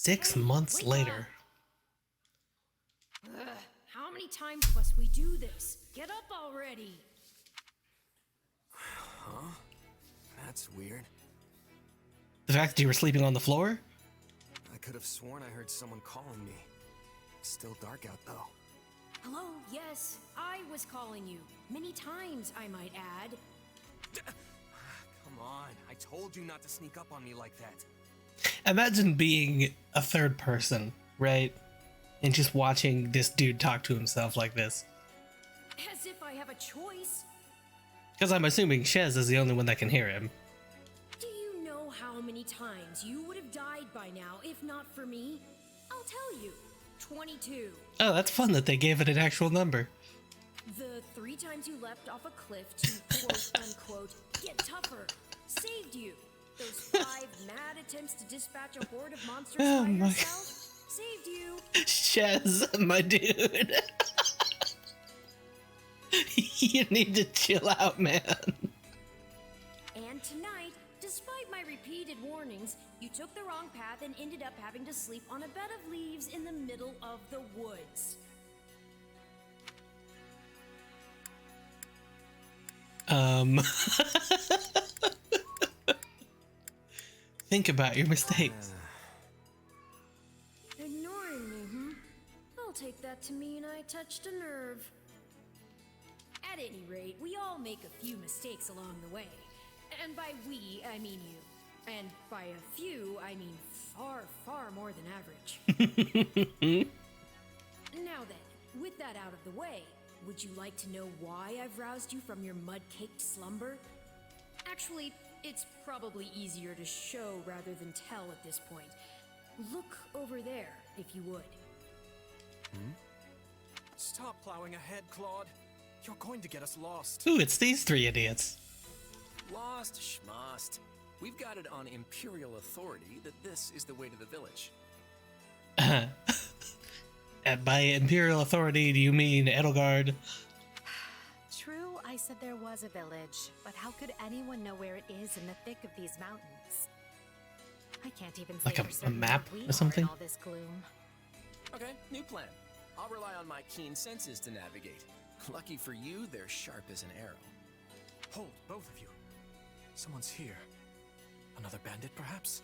6 months later. How many times must we do this? Get up already. Huh? That's weird. The fact that you were sleeping on the floor? I could have sworn I heard someone calling me. Still dark out though. Hello, yes, I was calling you. Many times, I might add. Come on, I told you not to sneak up on me like that. Imagine being a third person, right? And just watching this dude talk to himself like this. As if I have a choice. Because I'm assuming Shez is the only one that can hear him. Do you know how many times you would have died by now if not for me? I'll tell you. 22. Oh, that's fun that they gave it an actual number. The 3 times you leapt off a cliff to quote unquote get tougher saved you. Those 5 mad attempts to dispatch a horde of monsters by yourself saved you. Shez, my dude. You need to chill out, man. And tonight, despite my repeated warnings, you took the wrong path and ended up having to sleep on a bed of leaves in the middle of the woods. Think about your mistakes. Ignoring me, hmm? I'll take that to mean I touched a nerve. At any rate, we all make a few mistakes along the way. And by we, I mean you. And by a few, I mean far, far more than average. Now then, with that out of the way, would you like to know why I've roused you from your mud-caked slumber? Actually, it's probably easier to show rather than tell at this point. Look over there, if you would. Stop plowing ahead, Claude. You're going to get us lost. Ooh, it's these 3 idiots. Lost schmost. We've got it on Imperial authority that this is the way to the village. By Imperial authority, do you mean Edelgard? True, I said there was a village, but how could anyone know where it is in the thick of these mountains? I can't even say Like for a certain map where we or something? are in all this gloom. Okay, new plan. I'll rely on my keen senses to navigate. Lucky for you, they're sharp as an arrow. Hold, both of you. Someone's here. Another bandit, perhaps?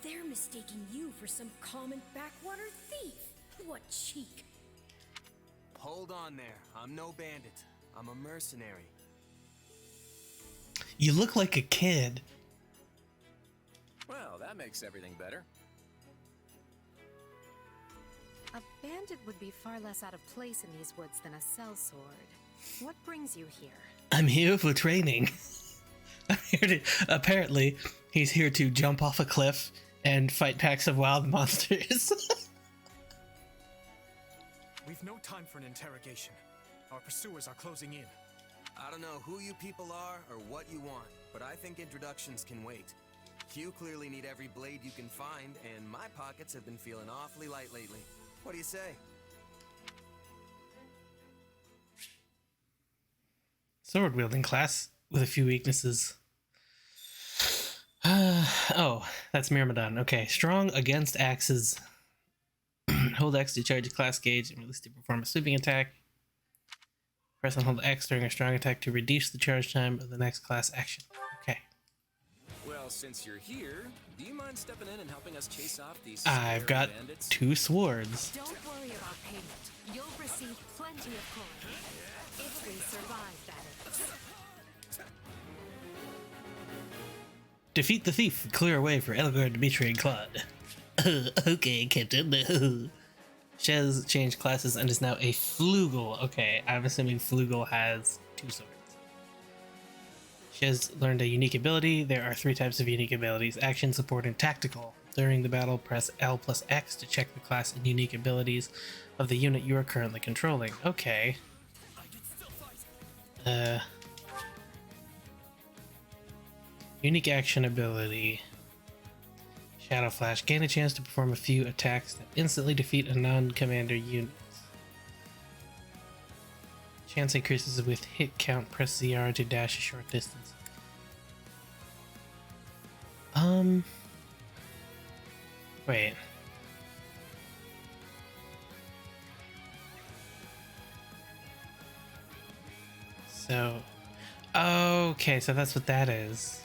They're mistaking you for some common backwater thief. What cheek. Hold on there. I'm no bandit. I'm a mercenary. You look like a kid. Well, that makes everything better. A bandit would be far less out of place in these woods than a sellsword. What brings you here? I'm here for training. I'm here to. Apparently, he's here to jump off a cliff and fight packs of wild monsters. We've no time for an interrogation. Our pursuers are closing in. I don't know who you people are or what you want, but I think introductions can wait. You clearly need every blade you can find, and my pockets have been feeling awfully light lately. What do you say? Sword wielding class with a few weaknesses. Oh, that's Myrmidon. Okay, strong against axes. Hold X to charge a class gauge and release to perform a sweeping attack. Press and hold X during a strong attack to reduce the charge time of the next class action. Okay. Well, since you're here, do you mind stepping in and helping us chase off these I've scary got bandits? 2 swords. Don't worry about payment. You'll receive plenty of coin. If we survive, that is. Defeat the thief. Clear a way for Edelgard, Dimitri, and Claude. Okay, Captain. Shez changed classes and is now a Flugel. Okay, I'm assuming Flugel has 2 swords. Shez learned a unique ability. There are 3 types of unique abilities: action, support, and tactical. During the battle, press L plus X to check the class and unique abilities of the unit you are currently controlling. Okay. Unique action ability. Shadow Flash. Gain a chance to perform a few attacks that instantly defeat a non-commander unit. Chance increases with hit count. Press ZR to dash a short distance. Wait. So, okay, so that's what that is.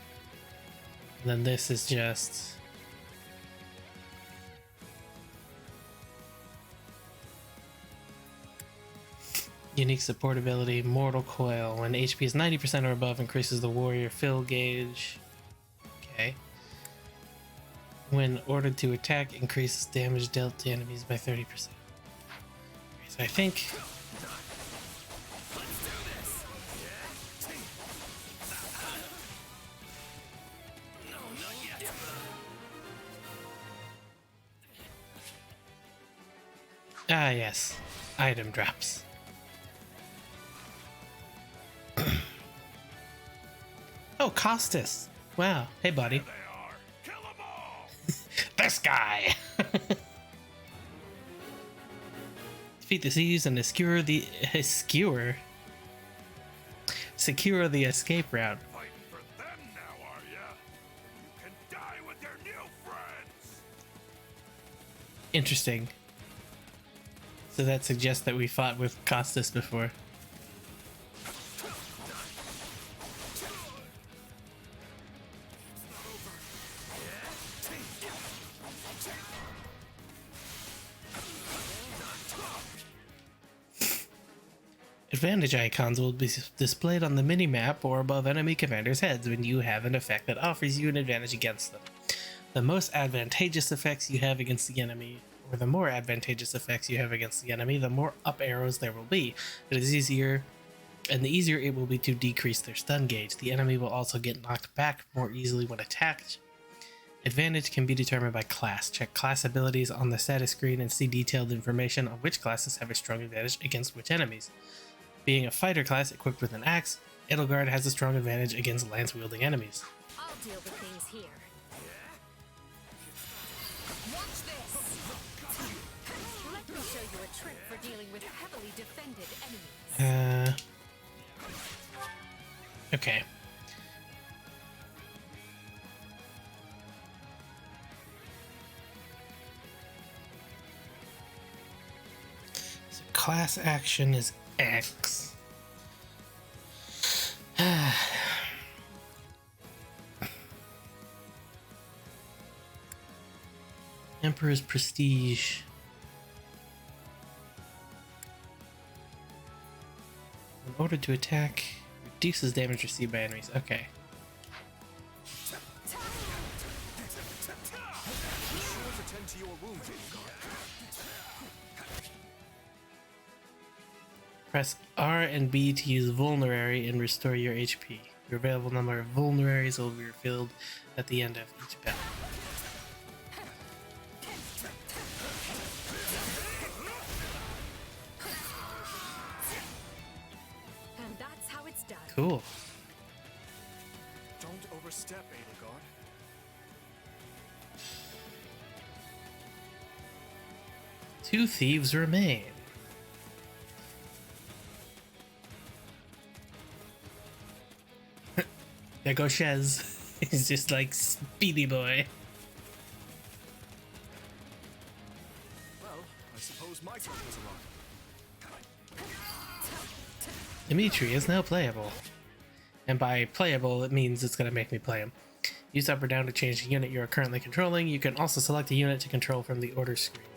And then this is just unique support ability, Mortal Coil. When HP is 90% or above, increases the warrior fill gauge. Okay. When ordered to attack, increases damage dealt to enemies by 30%. Okay, so I think yes. Item drops. Oh, Costas. Wow. Hey, buddy. This guy. Defeat the thieves and secure the escape route. Fighting for them now, are ya? You can die with your new friends. Interesting. So that suggests that we fought with Costas before. Advantage icons will be displayed on the mini-map or above enemy commanders' heads when you have an effect that offers you an advantage against them. The most advantageous effects you have against the enemy, or the more advantageous effects you have against the enemy, the more up arrows there will be. It is easier, and the easier it will be to decrease their stun gauge. The enemy will also get knocked back more easily when attacked. Advantage can be determined by class. Check class abilities on the status screen and see detailed information on which classes have a strong advantage against which enemies. Being a fighter class equipped with an axe, Edelgard has a strong advantage against lance-wielding enemies. I'll deal with things here. Watch this! Let me show you a trick for dealing with heavily defended enemies. Okay. So class action is X. Emperor's Prestige. In order to attack, reduces damage received by enemies. Okay. Attend to your wounds, Edelgard. Press R and B to use Vulnerary and restore your HP. Your available number of Vulneraries will be refilled at the end of each battle. And that's how it's done. Cool. Don't overstep, Edelgard. Two thieves remain. There goes Shez. He's just like Speedy Boy. Well, I suppose my turn has arrived. Dimitri is now playable. And by playable, it means it's going to make me play him. Use up or down to change the unit you are currently controlling. You can also select a unit to control from the order screen.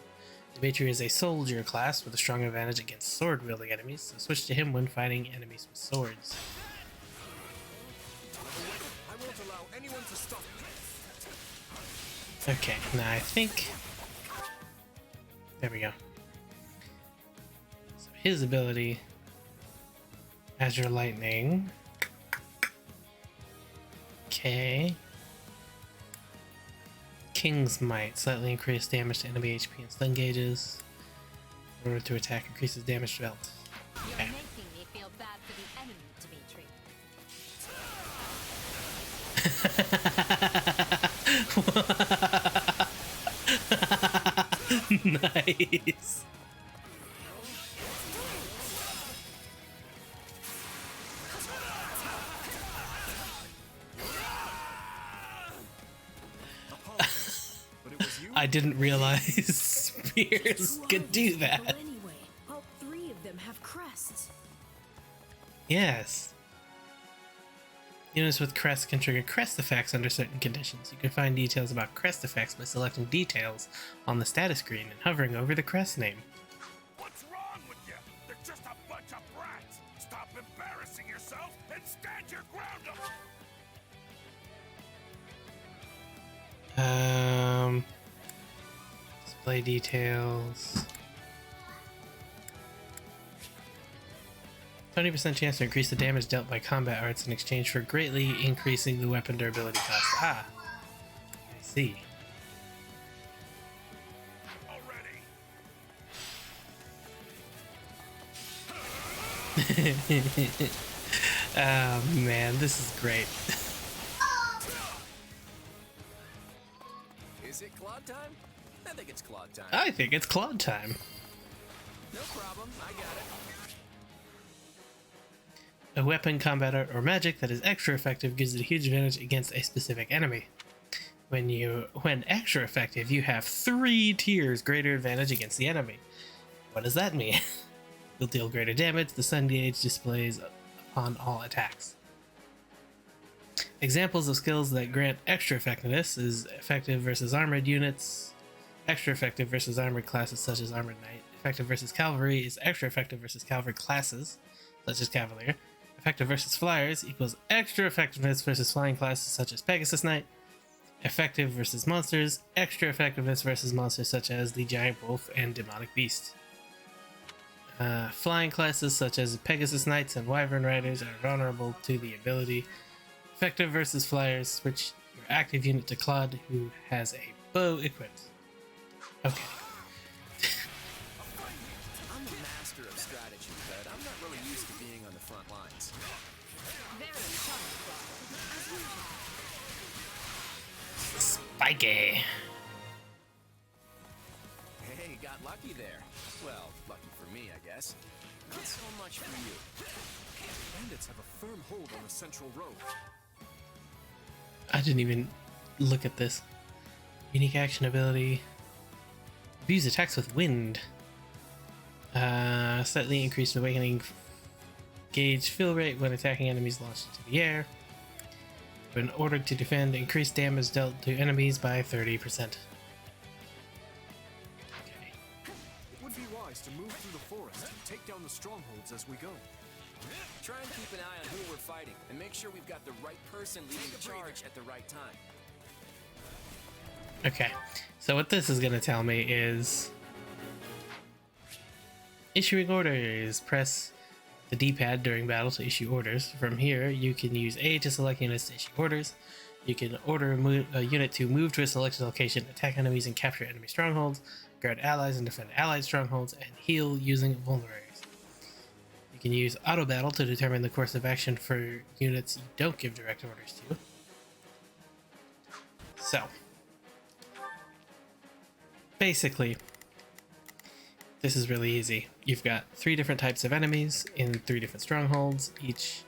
Dimitri is a soldier class with a strong advantage against sword-wielding enemies, so switch to him when fighting enemies with swords. I won't allow anyone to stop me. Okay, now I think... There we go. So his ability... Azure Lightning. Okay. King's Might. Slightly increase damage to enemy HP and stun gauges. In order to attack, increases damage dealt. You're Okay. making me feel bad for the enemy, Dimitri. Nice. But it was you. I didn't realize spears could do that. Well, anyway, all three of them have crests. Yes. Units with crests can trigger crest effects under certain conditions. You can find details about crest effects by selecting details on the status screen and hovering over the crest name. What's wrong with you? They're just a bunch of brats. Stop embarrassing yourself and stand your ground up. Display details. 20% chance to increase the damage dealt by combat arts in exchange for greatly increasing the weapon durability cost. Ah, I see. Already. Oh man, this is great. Is it Claude time? I think it's Claude time. I think it's Claude time. No problem, I got it. A weapon, combat art, or magic that is extra effective gives it a huge advantage against a specific enemy. When extra effective, you have 3 tiers greater advantage against the enemy. What does that mean? You'll deal greater damage. The sun gauge displays upon all attacks. Examples of skills that grant extra effectiveness is effective versus armored units, extra effective versus armored classes such as armored knight. Effective versus cavalry is extra effective versus cavalry classes such as cavalier. Effective versus flyers equals extra effectiveness versus flying classes such as Pegasus Knight. Effective versus monsters, extra effectiveness versus monsters such as the Giant Wolf and Demonic Beast. Flying classes such as Pegasus Knights and Wyvern Riders are vulnerable to the ability. Effective versus flyers, switch your active unit to Claude, who has a bow equipped. Okay. I'm a master of strategy, but I'm not really used to being on the front lines. Very charming, as usual. Spiky. Hey, got lucky there. Well, lucky for me, I guess. Not so much for you. Bandits have a firm hold on the central road. I didn't even look at this. Unique action ability. Views attacks with wind. Slightly increased awakening gauge fill rate when attacking enemies launched into the air. When ordered to defend, increased damage dealt to enemies by 30%. Okay. It would be wise to move through the forest and take down the strongholds as we go. Try and keep an eye on who we're fighting, and make sure we've got the right person leading the charge at the right time. Okay, so what this is going to tell me is issuing orders. Press the D-pad during battle to issue orders. From here, you can use A to select units to issue orders. You can order a unit to move to a selected location, attack enemies and capture enemy strongholds, guard allies and defend allied strongholds, and heal using vulneraries. You can use auto battle to determine the course of action for units you don't give direct orders to. So, basically, this is really easy. You've got 3 different types of enemies in 3 different strongholds. Each,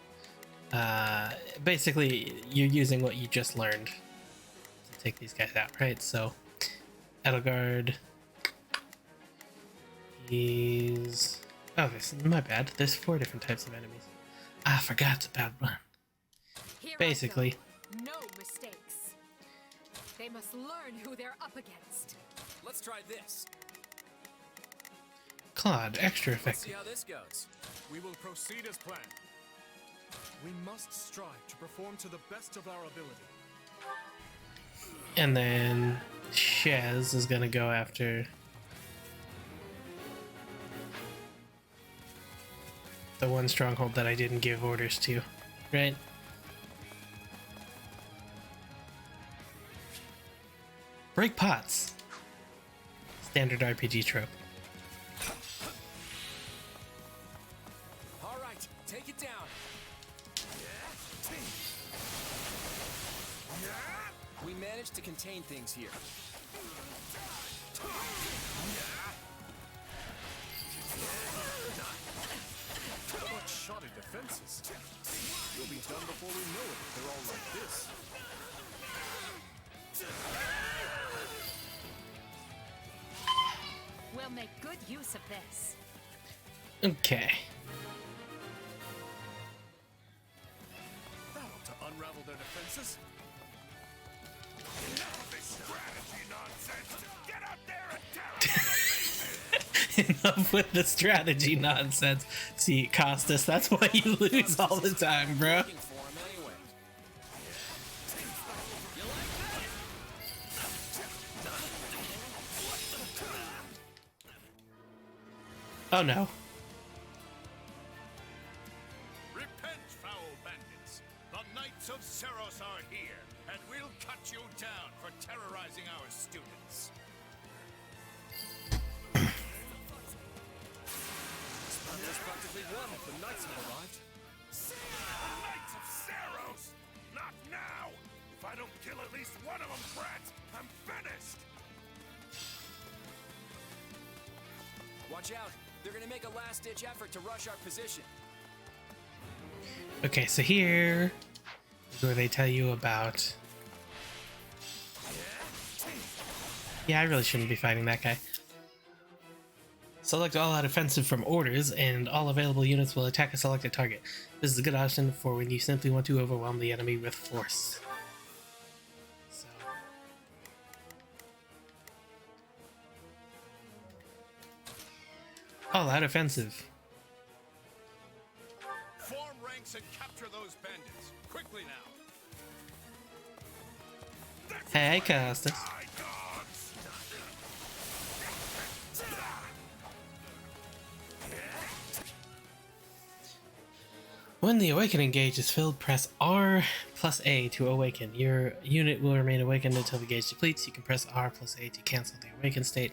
basically, you're using what you just learned to take these guys out, right? So, Edelgard is... Oh, my bad. There's 4 different types of enemies. I forgot about one. Here Basically, I go. No mistakes. They must learn who they're up against. Let's try this. Claude, extra Let's see effective. how this goes. We will proceed as planned. We must strive to perform to the best of our ability. And then Shez is gonna go after the one stronghold that I didn't give orders to, right? Break pots. Standard RPG trope. All right, take it down. We managed to contain things here. What shoddy defenses. We'll be done before we know it if they're all like this. We'll make good use of this. Okay. That ought to unravel their defenses. Enough of this strategy nonsense! Get out there and terrorize! Enough with the strategy nonsense. See, Costas, that's why you lose all the time, bro. Looking for him anyway. You like that? Oh no. Repent, foul bandits! The Knights of Ceros are here, and we'll cut you down for terrorizing our students. This battle is practically won if the knights have arrived. The Knights of Ceros! Not now! If I don't kill at least one of them, brats, I'm finished! Watch out! They're gonna make a last-ditch effort to rush our position. Okay, so here is where they tell you about. Yeah, I really shouldn't be fighting that guy. Select all out offensive from orders, and all available units will attack a selected target. This is a good option for when you simply want to overwhelm the enemy with force. So. All out offensive. Form ranks and capture those bandits. Quickly now. Hey, Costas. Die, dogs! When the awakening gauge is filled, press R plus A to awaken. Your unit will remain awakened until the gauge depletes. You can press R plus A to cancel the awakened state.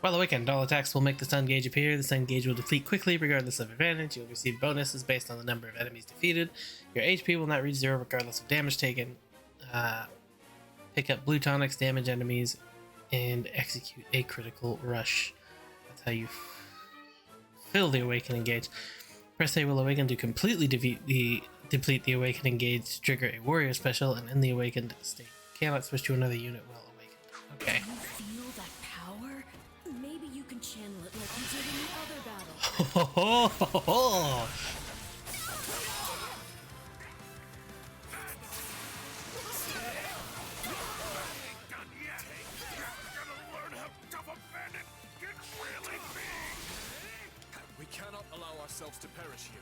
While awakened, all attacks will make the stun gauge appear. The stun gauge will deplete quickly regardless of advantage. You'll receive bonuses based on the number of enemies defeated. Your HP will not reach 0 regardless of damage taken. Pick up blue tonics, damage enemies, and execute a critical rush. That's how you fill the awakening gauge. Press A will awaken to completely deplete the awakening gauge to trigger a warrior special, and in the awakened state, cannot switch to another unit while awakened. Okay. You feel that power? Maybe you can channel it like you did in the other battle. Ho ho ho ho! Done yet! You're gonna learn how tough a bandit can really be! We cannot allow ourselves to perish here.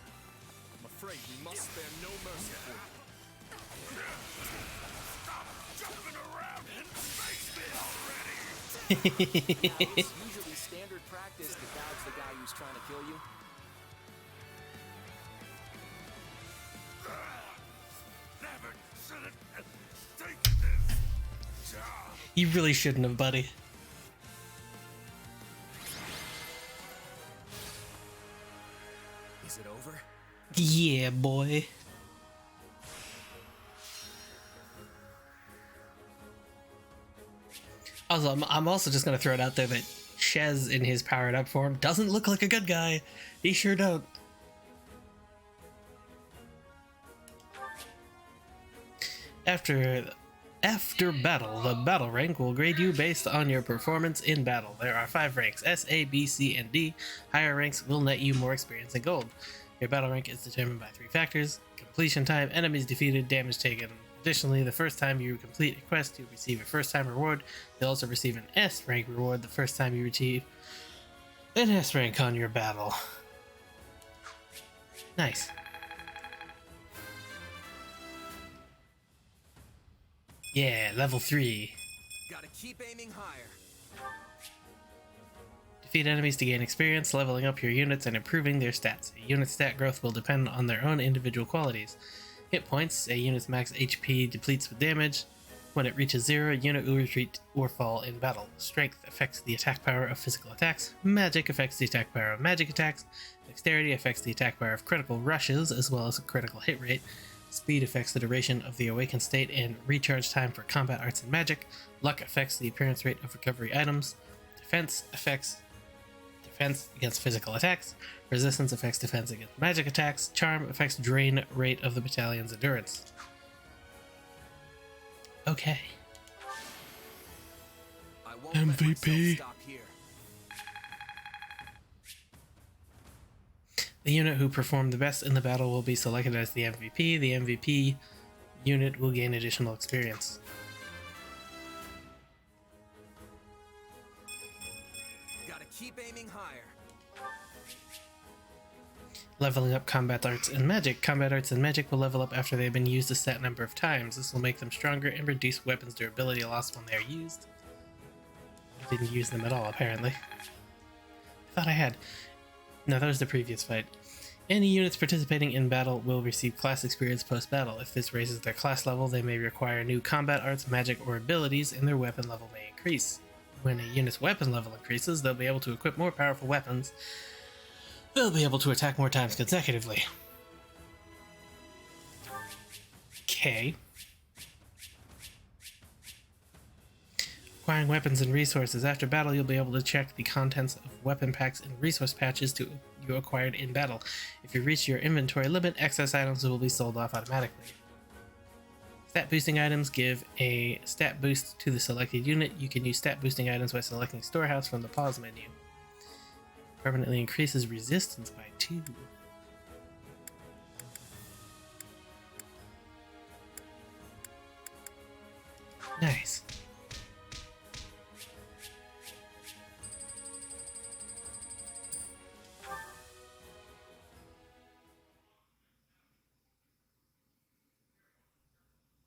I'm afraid we must spare no mercy for you. Stop jumping around and face me already! It's usually standard practice to dodge the guy who's trying to kill you. Never should have taken this job. You really shouldn't have, buddy. Is it over? Yeah, boy. Also, I'm also just gonna throw it out there that Shez in his powered up form doesn't look like a good guy. He sure don't. After battle, the battle rank will grade you based on your performance in battle. There are 5 ranks, S, A, B, C, and D. Higher ranks will net you more experience and gold. Your battle rank is determined by 3 factors: completion time, enemies defeated, damage taken. Additionally, the first time you complete a quest, you receive a first time reward. You'll also receive an S rank reward the first time you achieve an S rank on your battle. Nice. Yeah, level 3. Gotta keep aiming higher. Defeat enemies to gain experience, leveling up your units and improving their stats. A unit's stat growth will depend on their own individual qualities. Hit points: a unit's max HP depletes with damage. When it reaches 0, a unit will retreat or fall in battle. Strength affects the attack power of physical attacks. Magic affects the attack power of magic attacks. Dexterity affects the attack power of critical rushes, as well as a critical hit rate. Speed affects the duration of the awakened state and recharge time for combat arts and magic. Luck affects the appearance rate of recovery items. Defense affects defense against physical attacks. Resistance affects defense against magic attacks. Charm affects drain rate of the battalion's endurance. Okay. I won't let myself MVP. stop here. The unit who performed the best in the battle will be selected as the MVP. The MVP unit will gain additional experience. Gotta keep aiming higher. Leveling up combat arts and magic. Combat arts and magic will level up after they've been used a set number of times. This will make them stronger and reduce weapons durability loss when they are used. I didn't use them at all, apparently. I thought I had. No, that was the previous fight. Any units participating in battle will receive class experience post-battle. If this raises their class level, they may require new combat arts, magic, or abilities, and their weapon level may increase. When a unit's weapon level increases, they'll be able to equip more powerful weapons. They'll be able to attack more times consecutively. Okay. Acquiring weapons and resources. After battle, you'll be able to check the contents of weapon packs and resource patches you acquired in battle. If you reach your inventory limit, excess items will be sold off automatically. Stat boosting items give a stat boost to the selected unit. You can use stat boosting items by selecting Storehouse from the pause menu. Permanently increases resistance by 2. Nice.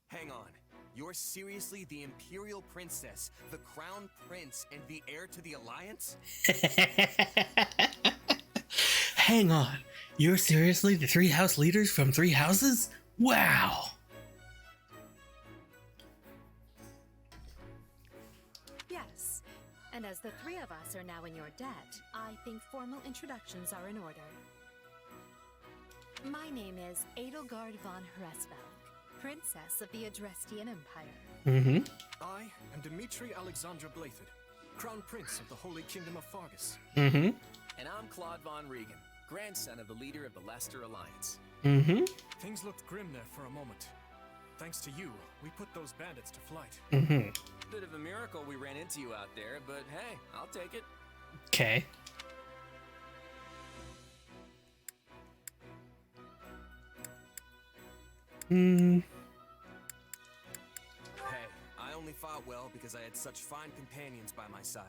Hang on. You're seriously the Imperial Princess, the Crown Prince, and the heir to the Alliance? Hang on. You're seriously the 3 house leaders from 3 houses? Wow. Yes. And as the 3 of us are now in your debt, I think formal introductions are in order. My name is Edelgard von Hresvelg, Princess of the Adrestian Empire. Mm-hmm. I am Dimitri Alexandra Blathid, Crown Prince of the Holy Kingdom of Fargus. Mm-hmm. And I'm Claude von Regan, grandson of the leader of the Leicester Alliance. Mm-hmm. Things looked grim there for a moment. Thanks to you, we put those bandits to flight. Mm-hmm. Bit of a miracle we ran into you out there, but hey, I'll take it. Okay. Hmm. Hey, I only fought well because I had such fine companions by my side.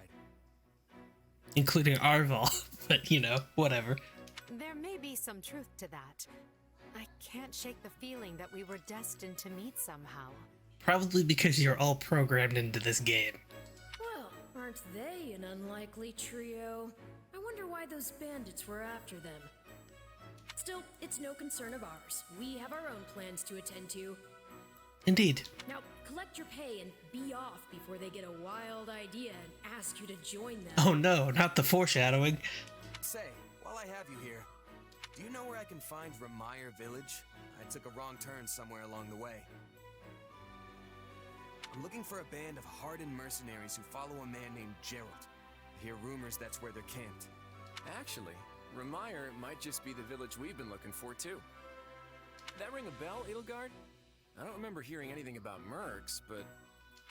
Including Arval, but you know, whatever. There may be some truth to that. I can't shake the feeling that we were destined to meet somehow. Probably because you're all programmed into this game. Well, aren't they an unlikely trio? I wonder why those bandits were after them. Still, it's no concern of ours. We have our own plans to attend to. Indeed. Now, collect your pay and be off before they get a wild idea and ask you to join them. Oh no, not the foreshadowing. Say, while I have you here, do you know where I can find Remire Village? I took a wrong turn somewhere along the way. I'm looking for a band of hardened mercenaries who follow a man named Gerald. I hear rumors that's where they're camped. Actually, Remire might just be the village we've been looking for, too. That ring a bell, Edelgard? I don't remember hearing anything about mercs, but...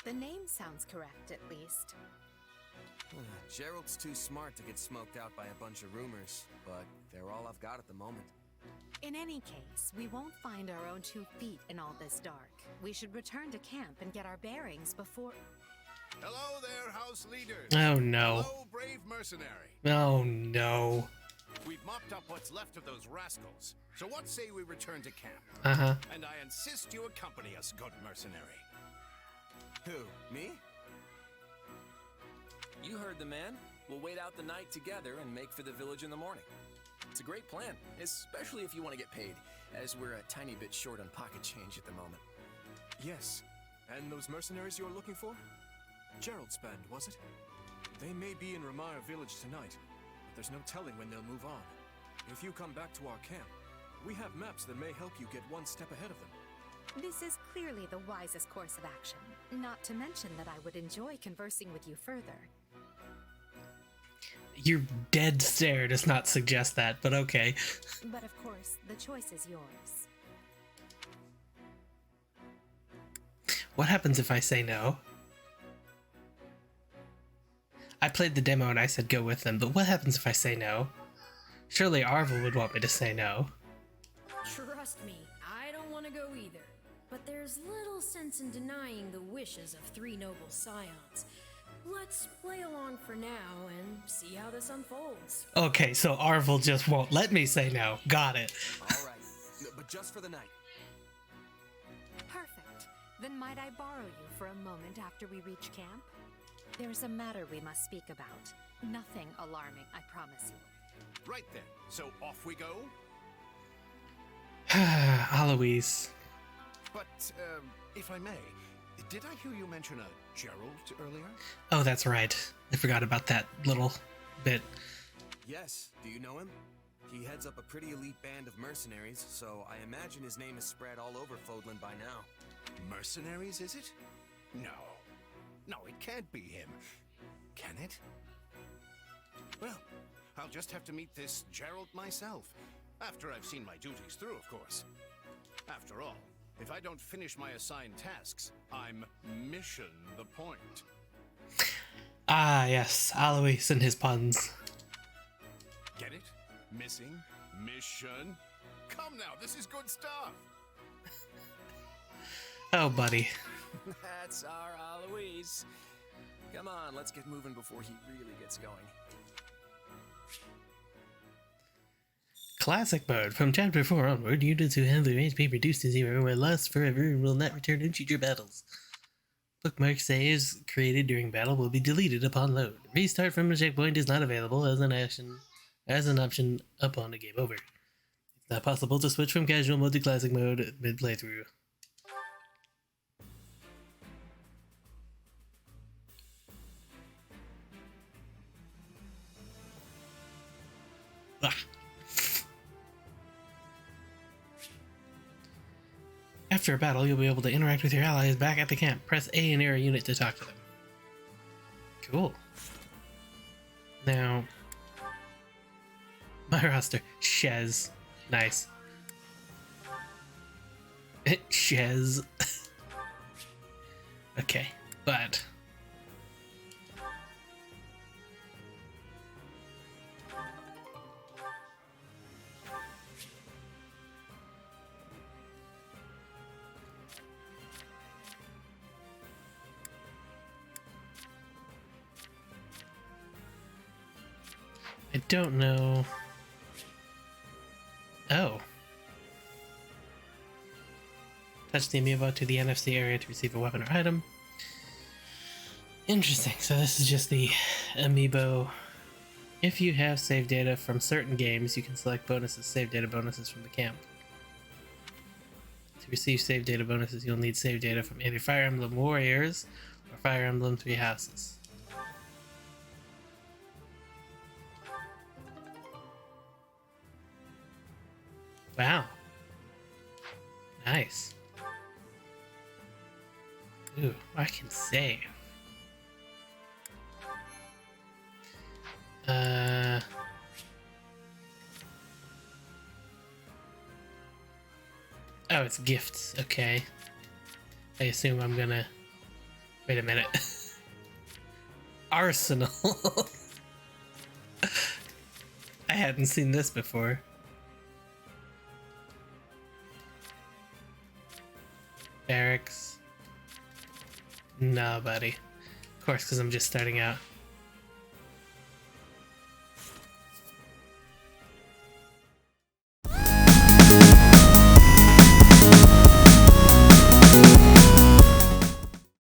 The name sounds correct, at least. Gerald's too smart to get smoked out by a bunch of rumors, but they're all I've got at the moment. In any case, we won't find our own 2 feet in all this dark. We should return to camp and get our bearings before... Hello there, house leaders. Oh no. Hello, brave mercenary. Oh no. We've mopped up what's left of those rascals. So what say we return to camp? Uh-huh. And I insist you accompany us, good mercenary. Who, me? You heard the man. We'll wait out the night together and make for the village in the morning. It's a great plan, especially if you want to get paid, as we're a tiny bit short on pocket change at the moment. Yes. And those mercenaries you're looking for? Gerald's band, was it? They may be in Remire Village tonight, but there's no telling when they'll move on. If you come back to our camp, we have maps that may help you get one step ahead of them. This is clearly the wisest course of action. Not to mention that I would enjoy conversing with you further. Your dead stare does not suggest that, but okay. But of course, the choice is yours. What happens if I say no? I played the demo and I said go with them, but what happens if I say no? Surely Arvel would want me to say no. Trust me, I don't want to go either. but there's little sense in denying the wishes of three noble scions. Let's play along for now and see how this unfolds. Okay, so Arvel just won't let me say no. Got it. All right, but just for the night. Perfect. Then might I borrow you for a moment after we reach camp? There's a matter we must speak about. Nothing alarming, I promise you. Right then. So off we go? Alois. But, if I may, did I hear you mention a Gerald earlier? Oh, that's right. I forgot about that little bit. Yes, do you know him? He heads up a pretty elite band of mercenaries, so I imagine his name is spread all over Fodlan by now. Mercenaries, is it? No. No, it can't be him. Can it? Well, I'll just have to meet this Gerald myself. After I've seen my duties through, of course. After all, if I don't finish my assigned tasks, I'm mission the point. Ah, yes. Alois and his puns. Get it? Missing? Mission? Come now, this is good stuff! Oh, buddy. That's our Alois. Come on, let's get moving before he really gets going. Classic mode. From chapter 4 onward, units who have their HP reduced to 0 are lost forever and will not return in future battles. Bookmark saves created during battle will be deleted upon load. Restart from a checkpoint is not available as an option upon a game over. It's not possible to switch from casual mode to classic mode mid-playthrough. Ah. After a battle, you'll be able to interact with your allies back at the camp. Press A and air a unit to talk to them. Cool. Now, my roster. Shez. Nice. Shez. Okay, but... I don't know. Oh. Touch the amiibo to the NFC area to receive a weapon or item. Interesting. So this is just the amiibo. If you have save data from certain games, you can select bonuses, save data bonuses from the camp. To receive save data bonuses, you'll need save data from either Fire Emblem Warriors or Fire Emblem Three Houses. Wow. Nice. Ooh, I can save. Oh, it's gifts. Okay. I assume I'm gonna... Wait a minute. Arsenal. I hadn't seen this before. Barracks. No, buddy. Of course, because I'm just starting out.